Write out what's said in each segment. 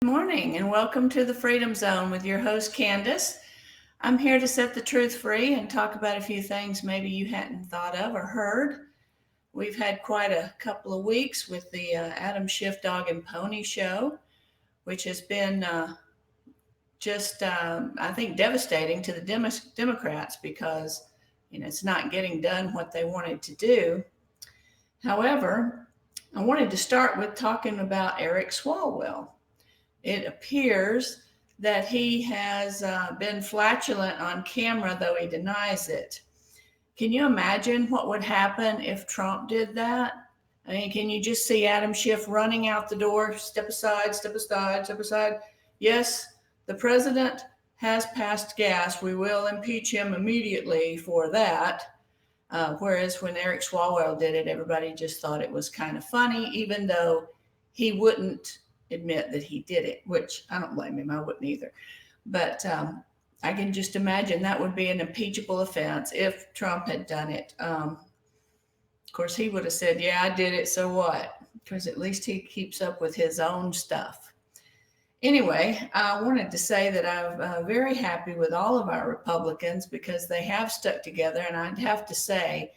Good morning and welcome to the Freedom Zone with your host Candace. I'm here to set the truth free and talk about a few things maybe you hadn't thought of or heard. We've had quite a couple of weeks with the Adam Schiff Dog and Pony show, which has been I think, devastating to the Democrats because it's not getting done what they wanted to do. However, I wanted to start with talking about Eric Swalwell. It appears that he has been flatulent on camera, though he denies it. Can you imagine what would happen if Trump did that? I mean, can you just see Adam Schiff running out the door? Step aside, step aside, step aside. Yes, the president has passed gas. We will impeach him immediately for that. Whereas when Eric Swalwell did it, everybody just thought it was kind of funny, even though he wouldn't admit that he did it, which I don't blame him. I wouldn't either. But I can just imagine that would be an impeachable offense if Trump had done it. Of course, he would have said, yeah, I did it, so what? Because at least he keeps up with his own stuff. Anyway, I wanted to say that I'm very happy with all of our Republicans because they have stuck together. And I'd have to say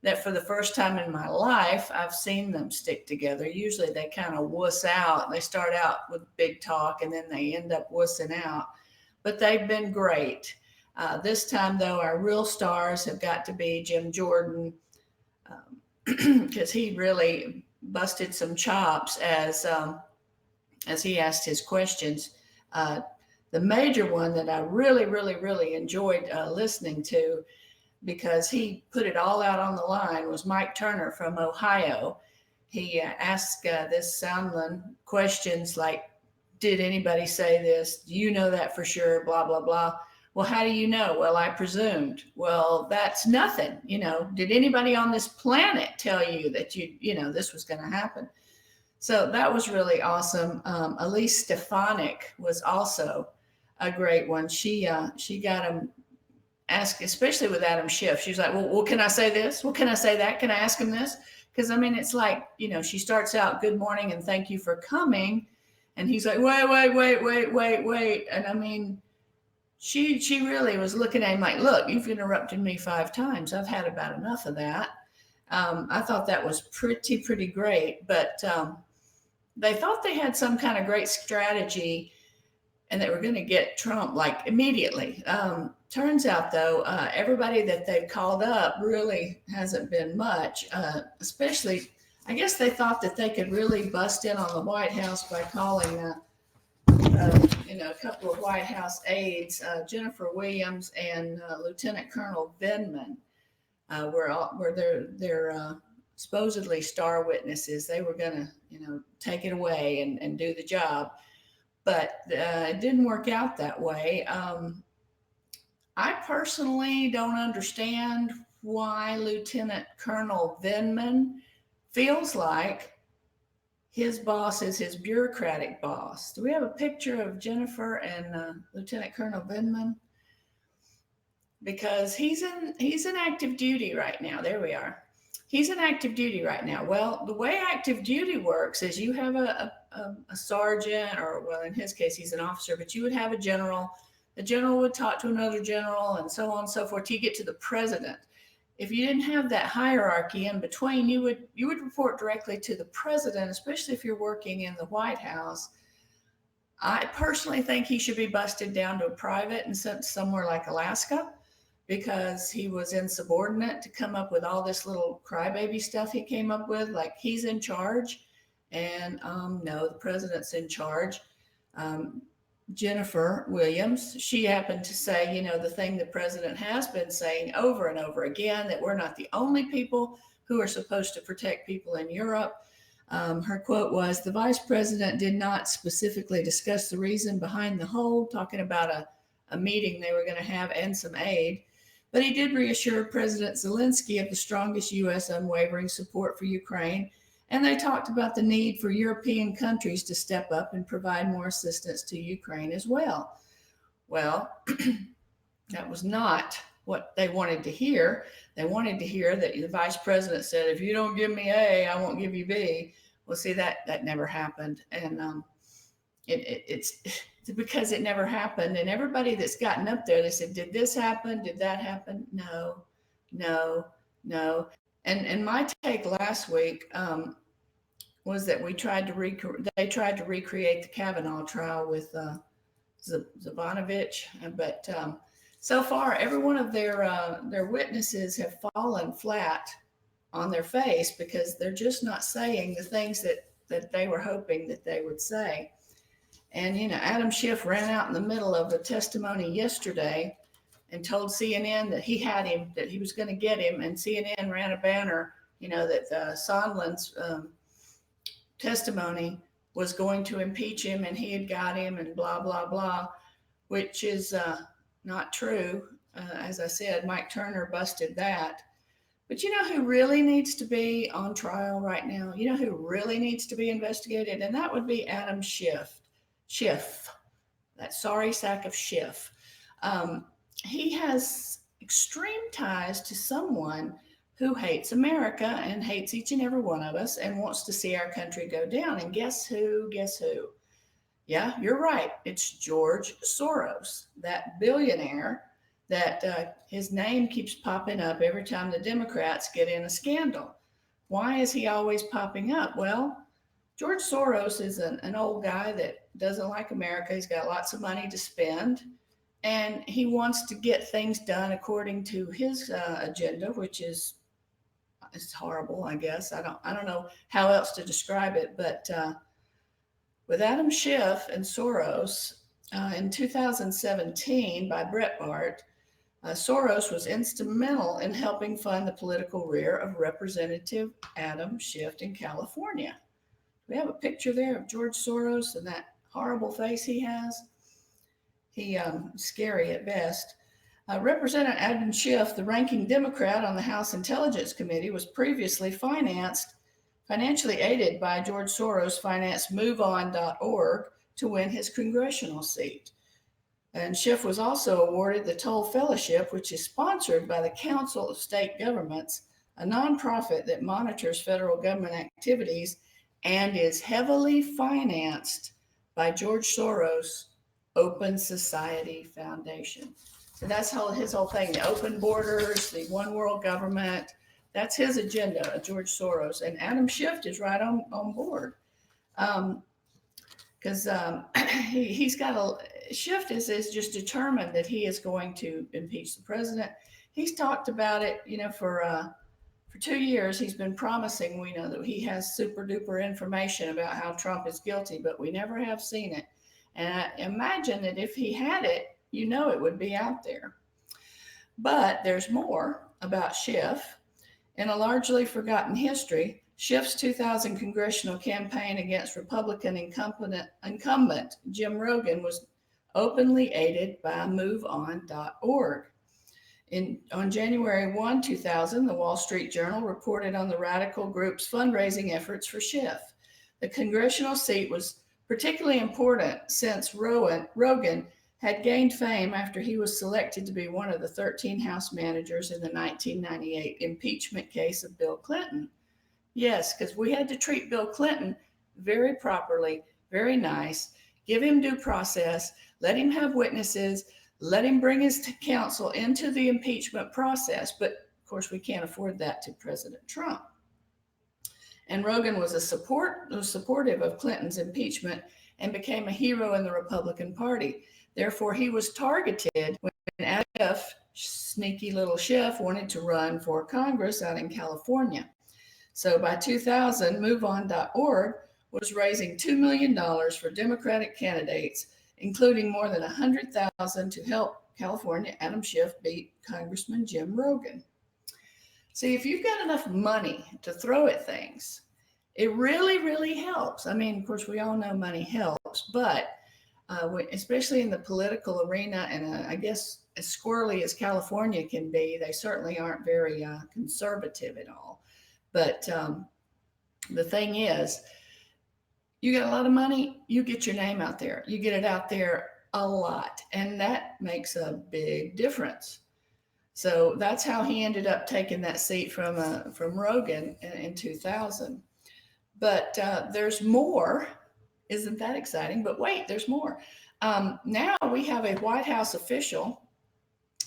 that for the first time in my life, I've seen them stick together. Usually they kind of wuss out. They start out with big talk and then they end up wussing out. But they've been great. This time, though, our real stars have got to be Jim Jordan because he really busted some chops as he asked his questions. The major one that I really enjoyed listening to, because he put it all out on the line, was Mike Turner from Ohio. He asked this Soundland questions like, did anybody say this? Do you know that for sure? Blah, blah, blah. Well, how do you know? Well, I presumed. Well, that's nothing. Did anybody on this planet tell you that this was going to happen? So that was really awesome. Elise Stefanik was also a great one. She got him asked, especially with Adam Schiff. She was like, well, can I say this? Well, can I say that? Can I ask him this? Because, I mean, it's like, she starts out, good morning and thank you for coming. And he's like, wait. And I mean, she really was looking at him like, look, you've interrupted me 5 times. I've had about enough of that. I thought that was pretty great. But they thought they had some kind of great strategy and they were going to get Trump like immediately. Turns out, though, everybody that they've called up really hasn't been much, especially, I guess they thought that they could really bust in on the White House by calling, a couple of White House aides, Jennifer Williams and Lieutenant Colonel Vindman, were their supposedly star witnesses. They were going to, take it away and do the job. But it didn't work out that way. I personally don't understand why Lieutenant Colonel Vindman feels like his boss is his bureaucratic boss. Do we have a picture of Jennifer and Lieutenant Colonel Vindman? Because he's in active duty right now. There we are. He's in active duty right now. Well, the way active duty works is you have a sergeant, or, well, in his case, he's an officer, but you would have a general. The general would talk to another general and so on and so forth till you get to the president. If you didn't have that hierarchy in between, you would report directly to the president, especially if you're working in the White House. I personally think he should be busted down to a private and sent somewhere like Alaska, because he was insubordinate to come up with all this little crybaby stuff he came up with, like he's in charge. And no, the president's in charge. Jennifer Williams, she happened to say, the thing the president has been saying over and over again, that we're not the only people who are supposed to protect people in Europe. Her quote was, the vice president did not specifically discuss the reason behind the hold, talking about a meeting they were going to have and some aid. But he did reassure President Zelensky of the strongest U.S. unwavering support for Ukraine. And they talked about the need for European countries to step up and provide more assistance to Ukraine as well. Well, that was not what they wanted to hear. They wanted to hear that the vice president said, if you don't give me A, I won't give you B. Well, see, that never happened. And it's because it never happened. And everybody that's gotten up there, they said, did this happen? Did that happen? No, no, no. And my take last week was that they tried to recreate the Kavanaugh trial with Zavanovich, but so far every one of their witnesses have fallen flat on their face because they're just not saying the things that they were hoping that they would say. And Adam Schiff ran out in the middle of a testimony yesterday and told CNN that he had him, that he was going to get him, and CNN ran a banner, that Sondland's testimony was going to impeach him and he had got him and blah, blah, blah, which is not true. As I said, Mike Turner busted that. But you know who really needs to be on trial right now? You know who really needs to be investigated? And that would be Adam Schiff. Schiff, that sorry sack of Schiff. He has extreme ties to someone who hates America and hates each and every one of us and wants to see our country go down. And guess who? Guess who? Yeah, you're right. It's George Soros, that billionaire that his name keeps popping up every time the Democrats get in a scandal. Why is he always popping up? Well, George Soros is an old guy that doesn't like America. He's got lots of money to spend, and he wants to get things done according to his agenda, which is it's horrible, I guess. I don't know how else to describe it, but with Adam Schiff and Soros in 2017 by Breitbart, Soros was instrumental in helping fund the political rear of Representative Adam Schiff in California. We have a picture there of George Soros and that horrible face he has. He scary at best. Representative Adam Schiff, the ranking Democrat on the House Intelligence Committee, was previously financially aided by George Soros financed MoveOn.org to win his congressional seat. And Schiff was also awarded the Toll Fellowship, which is sponsored by the Council of State Governments, a nonprofit that monitors federal government activities and is heavily financed by George Soros' Open Society Foundation. So that's his whole thing, the open borders, the one world government. That's his agenda, George Soros. And Adam Schiff is right on board. Because he's got Schiff is just determined that he is going to impeach the president. He's talked about it, for 2 years. He's been promising, we know that he has super duper information about how Trump is guilty, but we never have seen it. And I imagine that if he had it, it would be out there. But there's more about Schiff. In a largely forgotten history, Schiff's 2000 congressional campaign against Republican incumbent Jim Rogan was openly aided by MoveOn.org. On January 1, 2000, the Wall Street Journal reported on the radical group's fundraising efforts for Schiff. The congressional seat was particularly important since Rogan had gained fame after he was selected to be one of the 13 House managers in the 1998 impeachment case of Bill Clinton. Yes, because we had to treat Bill Clinton very properly, very nice, give him due process, let him have witnesses, let him bring his counsel into the impeachment process. But of course, we can't afford that to President Trump. And Rogan was supportive of Clinton's impeachment and became a hero in the Republican Party. Therefore, he was targeted when Adam sneaky little Schiff wanted to run for Congress out in California. So by 2000, MoveOn.org was raising $2 million for Democratic candidates, including more than $100,000 to help California Adam Schiff beat Congressman Jim Rogan. See, if you've got enough money to throw at things, it really, really helps. I mean, of course, we all know money helps, but especially in the political arena, and I guess as squirrely as California can be, they certainly aren't very conservative at all. But the thing is, you got a lot of money, you get your name out there. You get it out there a lot, and that makes a big difference. So that's how he ended up taking that seat from Rogan in 2000. But there's more Isn't that exciting? But wait, there's more. Now we have a White House official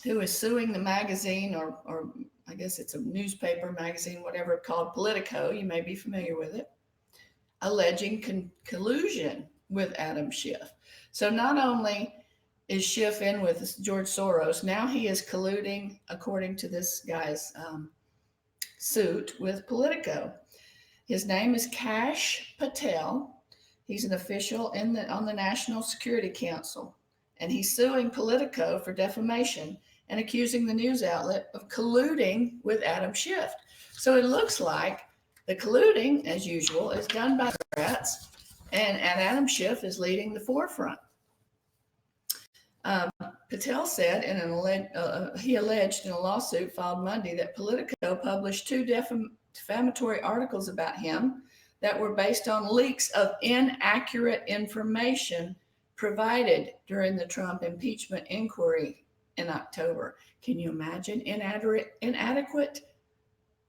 who is suing the magazine, or I guess it's a newspaper, magazine, whatever, called Politico. You may be familiar with it, alleging collusion with Adam Schiff. So not only is Schiff in with George Soros, now he is colluding, according to this guy's suit, with Politico. His name is Kash Patel. He's an official on the National Security Council, and he's suing Politico for defamation and accusing the news outlet of colluding with Adam Schiff. So it looks like the colluding, as usual, is done by Democrats, and Adam Schiff is leading the forefront. Patel said he alleged in a lawsuit filed Monday that Politico published 2 defamatory articles about him that were based on leaks of inaccurate information provided during the Trump impeachment inquiry in October. Can you imagine inadequate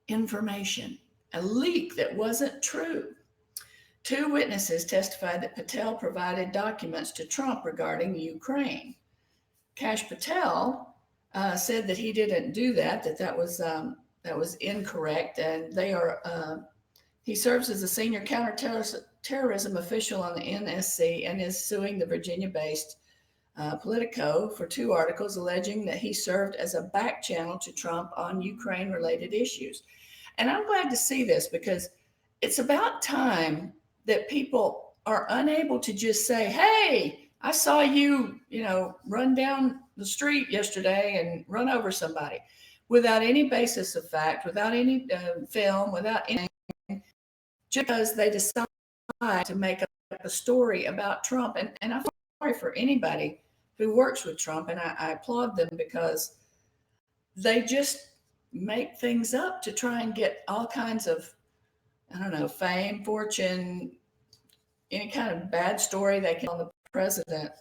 information? A leak that wasn't true. 2 witnesses testified that Patel provided documents to Trump regarding Ukraine. Kash Patel said that he didn't do that was incorrect, and he serves as a senior counterterrorism official on the NSC and is suing the Virginia-based Politico for 2 articles alleging that he served as a back channel to Trump on Ukraine-related issues. And I'm glad to see this, because it's about time that people are unable to just say, hey, I saw you, run down the street yesterday and run over somebody, without any basis of fact, without any film, without anything, just because they decide to make up a story about Trump. And I feel sorry for anybody who works with Trump, and I applaud them, because they just make things up to try and get all kinds of, fame, fortune, any kind of bad story they can on the president.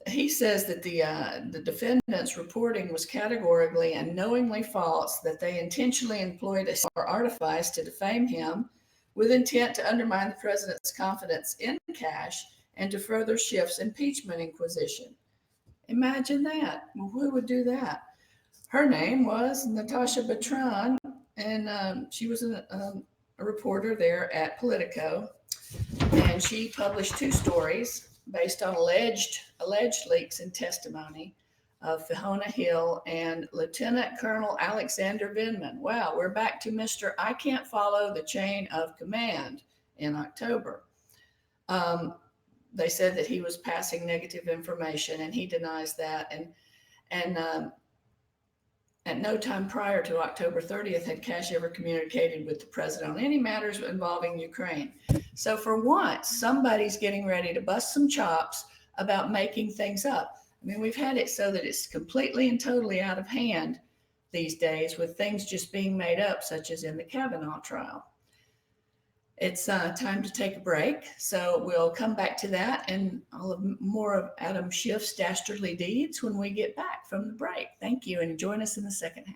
He says that the defendant's reporting was categorically and knowingly false, that they intentionally employed a artifice to defame him with intent to undermine the president's confidence in Kash and to further Schiff's impeachment inquisition. Imagine that. Well, who would do that? Her name was Natasha Bertrand, and she was a reporter there at Politico, and she published 2 stories based on alleged leaks and testimony of Fiona Hill and Lieutenant Colonel Alexander Vindman. Wow, we're back to Mr. I can't follow the chain of command in October. They said that he was passing negative information, and he denies that. And at no time prior to October 30th had Kash ever communicated with the president on any matters involving Ukraine. So for once, somebody's getting ready to bust some chops about making things up. I mean, we've had it so that it's completely and totally out of hand these days, with things just being made up, such as in the Kavanaugh trial. It's time to take a break, so we'll come back to that and more of Adam Schiff's dastardly deeds when we get back from the break. Thank you, and join us in the second half.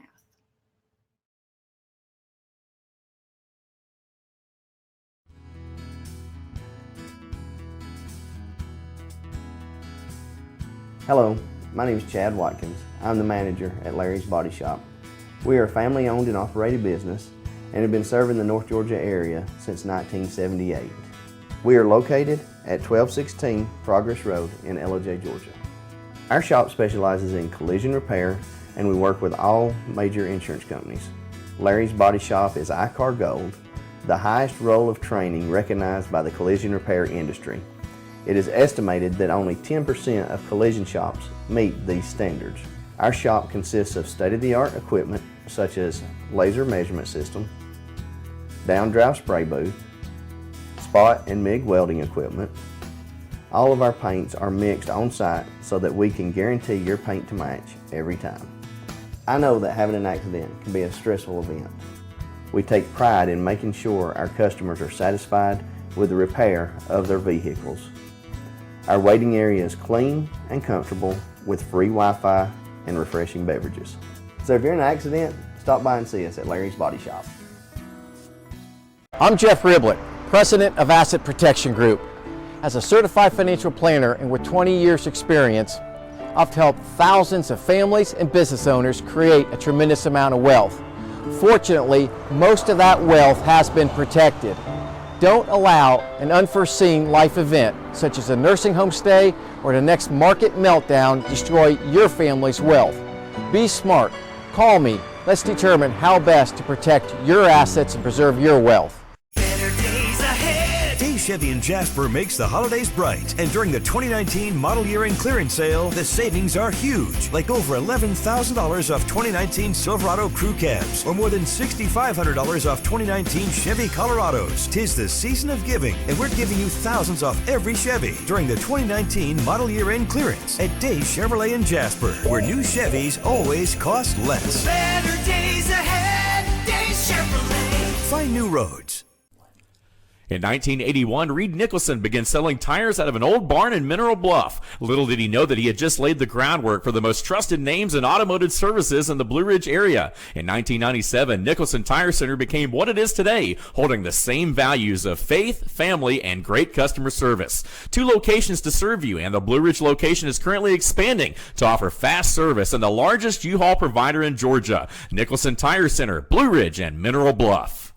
Hello, my name is Chad Watkins. I'm the manager at Larry's Body Shop. We are a family-owned and operated business and have been serving the North Georgia area since 1978. We are located at 1216 Progress Road in LOJ, Georgia. Our shop specializes in collision repair, and we work with all major insurance companies. Larry's Body Shop is ICAR Gold, the highest role of training recognized by the collision repair industry. It is estimated that only 10% of collision shops meet these standards. Our shop consists of state-of-the-art equipment such as laser measurement system, down-drive spray booth, spot and MIG welding equipment. All of our paints are mixed on-site so that we can guarantee your paint to match every time. I know that having an accident can be a stressful event. We take pride in making sure our customers are satisfied with the repair of their vehicles. Our waiting area is clean and comfortable with free Wi-Fi and refreshing beverages. So if you're in an accident, stop by and see us at Larry's Body Shop. I'm Jeff Riblett, president of Asset Protection Group. As a certified financial planner and with 20 years experience, I've helped thousands of families and business owners create a tremendous amount of wealth. Fortunately, most of that wealth has been protected. Don't allow an unforeseen life event, such as a nursing home stay or the next market meltdown, destroy your family's wealth. Be smart. Call me. Let's determine how best to protect your assets and preserve your wealth. Chevy in Jasper makes the holidays bright, and during the 2019 model year end clearance sale, the savings are huge, like over $11,000 off 2019 Silverado crew cabs, or more than $6,500 off 2019 Chevy Colorados. 'Tis the season of giving, and we're giving you thousands off every Chevy during the 2019 model year end clearance at Days Chevrolet in Jasper, where new Chevys always cost less. Better days ahead, Days Chevrolet. Find new roads. In 1981, Reed Nicholson began selling tires out of an old barn in Mineral Bluff. Little did he know that he had just laid the groundwork for the most trusted names in automotive services in the Blue Ridge area. In 1997, Nicholson Tire Center became what it is today, holding the same values of faith, family, and great customer service. 2 locations to serve you, and the Blue Ridge location is currently expanding to offer fast service and the largest U-Haul provider in Georgia. Nicholson Tire Center, Blue Ridge, and Mineral Bluff.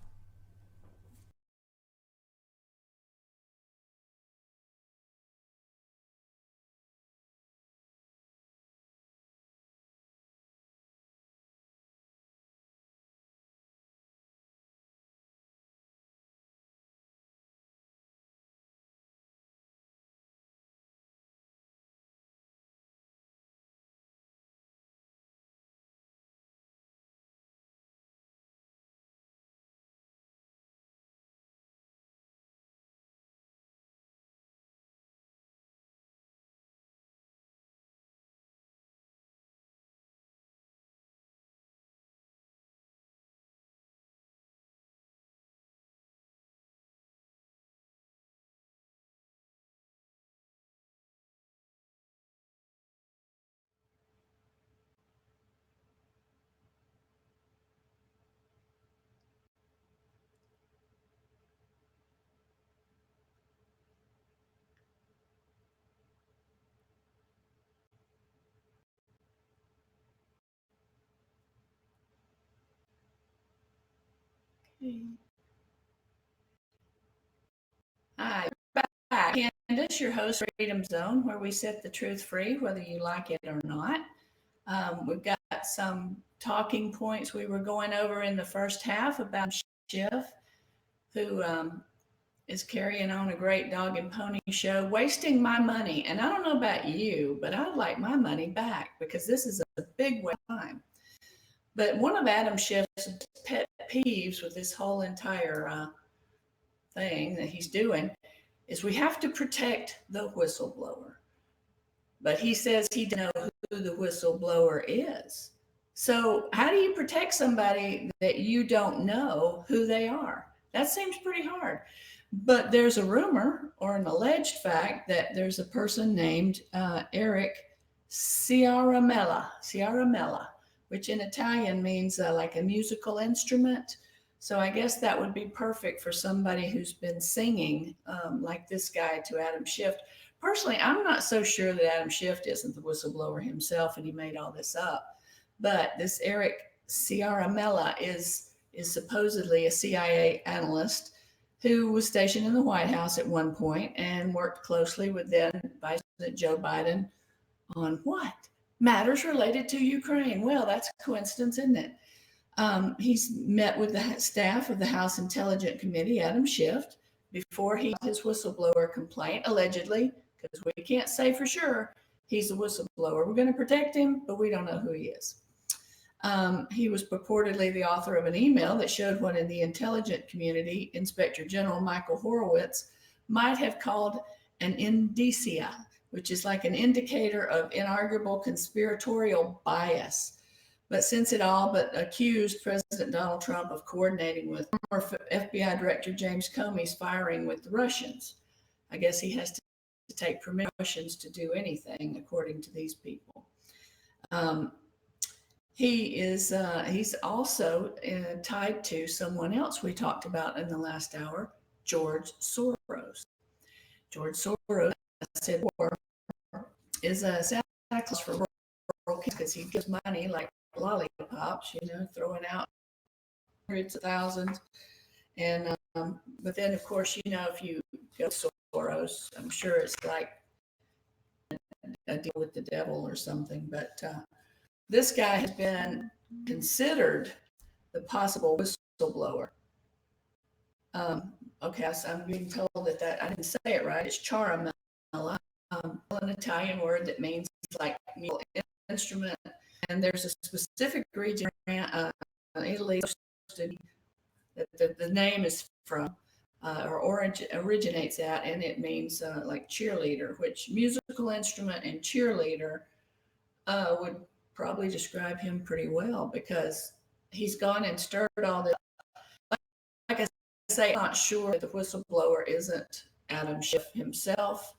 Hi, back. Candace, your host of Freedom Zone, where we set the truth free, whether you like it or not. We've got some talking points we were going over in the first half about Schiff, who is carrying on a great dog and pony show, wasting my money. And I don't know about you, but I'd like my money back because this is a big waste of time. But one of Adam Schiff's pet peeves with this whole entire thing that he's doing is we have to protect the whistleblower. But he says he doesn't know who the whistleblower is. So how do you protect somebody that you don't know who they are? That seems pretty hard. But there's a rumor or an alleged fact that there's a person named Eric Ciaramella, which in Italian means like a musical instrument. So I guess that would be perfect for somebody who's been singing like this guy to Adam Schiff. Personally, I'm not so sure that Adam Schiff isn't the whistleblower himself and he made all this up. But this Eric Ciaramella is supposedly a CIA analyst who was stationed in the White House at one point and worked closely with then Vice President Joe Biden on what? Matters related to Ukraine. Well, that's a coincidence, isn't it? He's met with the staff of the House Intelligence Committee, Adam Schiff, before he his whistleblower complaint, allegedly, because we can't say for sure he's a whistleblower. We're going to protect him, but we don't know who he is. He was purportedly the author of an email that showed what in the intelligence community, Inspector General Michael Horowitz might have called an indicia, which is like an indicator of inarguable conspiratorial bias. But since it all but accused President Donald Trump of coordinating with former FBI Director James Comey's firing with the Russians. I guess he has to take permissions to do anything, according to these people. He's also tied to someone else we talked about in the last hour, George Soros. George Soros, I said, is a Santa Claus for rural kids because he gives money like lollipops, throwing out hundreds of thousands. And but then, of course, if you go to Soros, I'm sure it's like a deal with the devil or something. But this guy has been considered the possible whistleblower. Okay, so I'm being told that I didn't say it right. It's charamella, an Italian word that means like musical instrument. And there's a specific region in Italy that the name is from or originates at, and it means like cheerleader, which musical instrument and cheerleader would probably describe him pretty well, because he's gone and stirred all this. Like I say, I'm not sure that the whistleblower isn't Adam Schiff himself.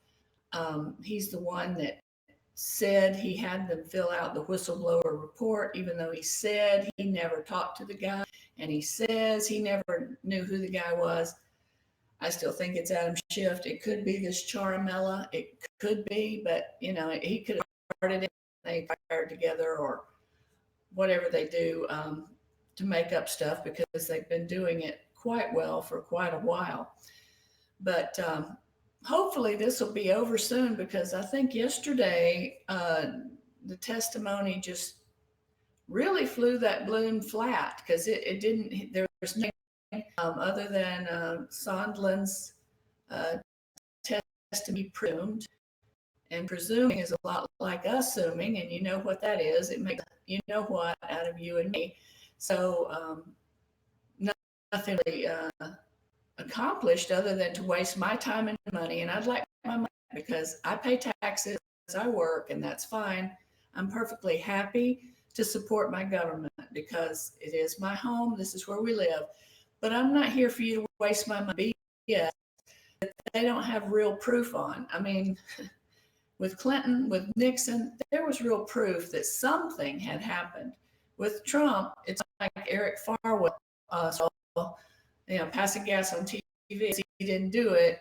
He's the one that said he had them fill out the whistleblower report, even though he said he never talked to the guy, and he says he never knew who the guy was. I still think it's Adam Schiff. It could be this Charamella. It could be, but he could have started it. They fired together or whatever they do to make up stuff, because they've been doing it quite well for quite a while. But hopefully this will be over soon, because I think yesterday the testimony just really flew that balloon flat, because it didn't, there was nothing other than Sondland's test to be presumed. And presuming is a lot like assuming, and you know what that is. It makes what out of you and me. So nothing really accomplished other than to waste my time and money. And I'd like my money, because I pay taxes, I work, and that's fine. I'm perfectly happy to support my government because it is my home. This is where we live. But I'm not here for you to waste my money that they don't have real proof on. I mean, with Clinton, with Nixon, there was real proof that something had happened. With Trump, it's like Eric Farwell, passing gas on TV. He didn't do it,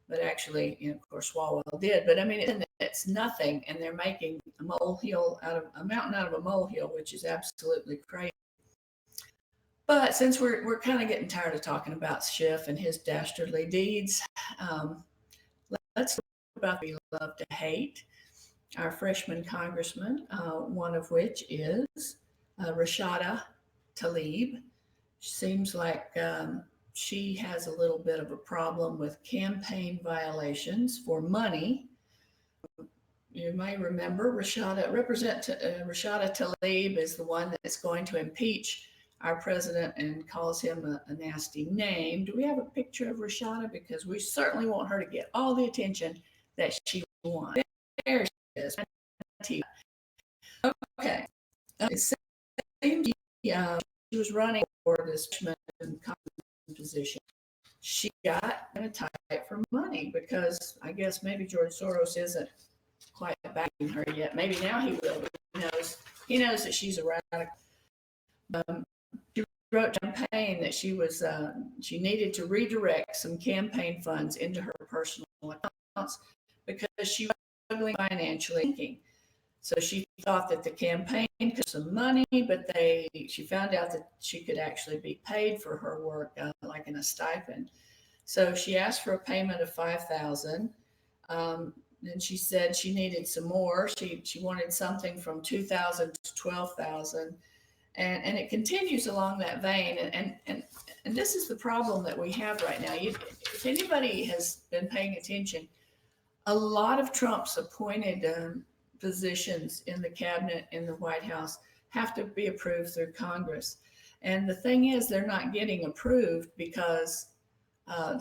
but actually, of course, Swalwell did. But I mean, it's nothing, and they're making a mountain out of a molehill, which is absolutely crazy. But since we're kind of getting tired of talking about Schiff and his dastardly deeds, let's talk about we love to hate. Our freshman congressman, one of which is Rashada Tlaib. Seems like she has a little bit of a problem with campaign violations for money. You may remember Rashada Tlaib is the one that's going to impeach our president and calls him a nasty name. Do we have a picture of Rashada? Because we certainly want her to get all the attention that she wants. There she is. Okay. It seems she was running for this position. She got in a tight for money, because I guess maybe George Soros isn't quite backing her yet. Maybe now he will. But he knows that she's a radical. She wrote to campaign that she needed to redirect some campaign funds into her personal accounts because she was struggling financially. So she thought that the campaign could have some money, but she found out that she could actually be paid for her work, like in a stipend. So she asked for a payment of $5,000. And she said she needed some more. She wanted something from $2,000 to $12,000. And it continues along that vein. And this is the problem that we have right now. If anybody has been paying attention, a lot of Trump's appointed positions in the cabinet, in the White House, have to be approved through Congress. And the thing is, they're not getting approved because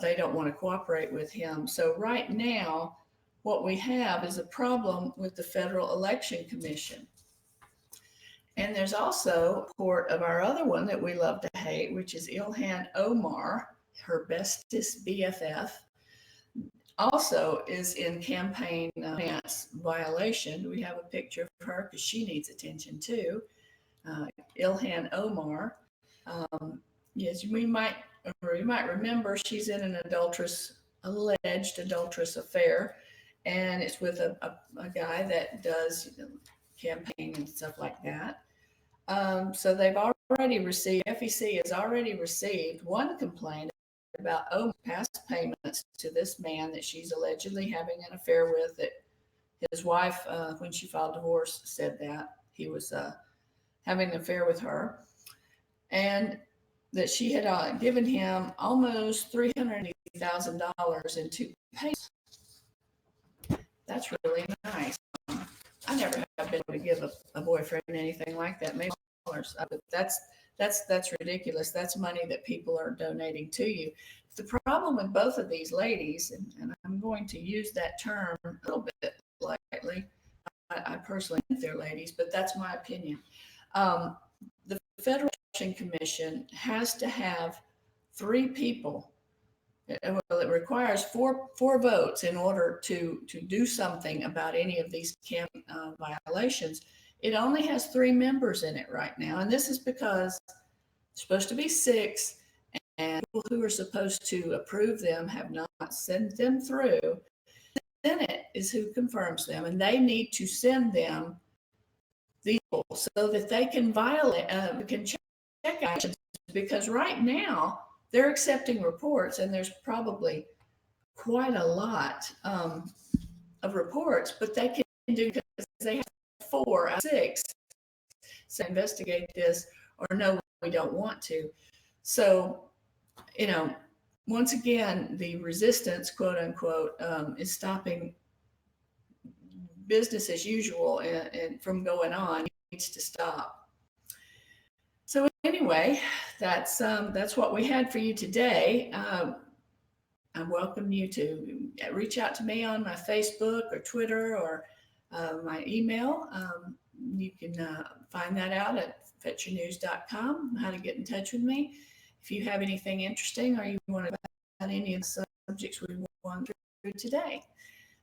they don't want to cooperate with him. So right now, what we have is a problem with the Federal Election Commission. And there's also a report of our other one that we love to hate, which is Ilhan Omar, her bestest BFF, also is in campaign finance violation. We have a picture of her because she needs attention too. Ilhan Omar. Yes, we might or you might remember, she's in an alleged adulterous affair, and it's with a guy that does campaign and stuff like that. So they've already received, FEC has already received one complaint about past payments to this man that she's allegedly having an affair with. That his wife, when she filed divorce, said that he was having an affair with her, and that she had given him almost $380,000 in 2 payments. That's really nice. I never have been able to give a boyfriend anything like that. Maybe dollars, but that's ridiculous. That's money that people are donating to you. The problem with both of these ladies, and I'm going to use that term a little bit lightly. I personally think they're ladies, but that's my opinion. The Federal Election Commission has to have 3 people. Well, it requires four votes in order to do something about any of these violations. It only has 3 members in it right now, and this is because it's supposed to be 6, and people who are supposed to approve them have not sent them through. The Senate is who confirms them, and they need to send them these people so that they can can check actions, because right now they're accepting reports, and there's probably quite a lot of reports, but they can do, because they have 4 out of 6 to investigate this, or no, we don't want to. So, once again, the resistance, quote unquote, is stopping business as usual and from going on. It needs to stop. So anyway, that's what we had for you today. I welcome you to reach out to me on my Facebook or Twitter or my email. You can find that out at fetchernews.com, how to get in touch with me. If you have anything interesting or you want to about any of the subjects we went through today.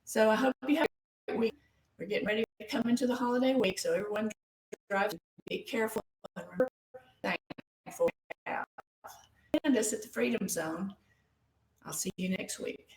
So I hope you have a great week. We're getting ready to come into the holiday week, so everyone drives, be careful, and remember, thankful. Candace at the Freedom Zone. I'll see you next week.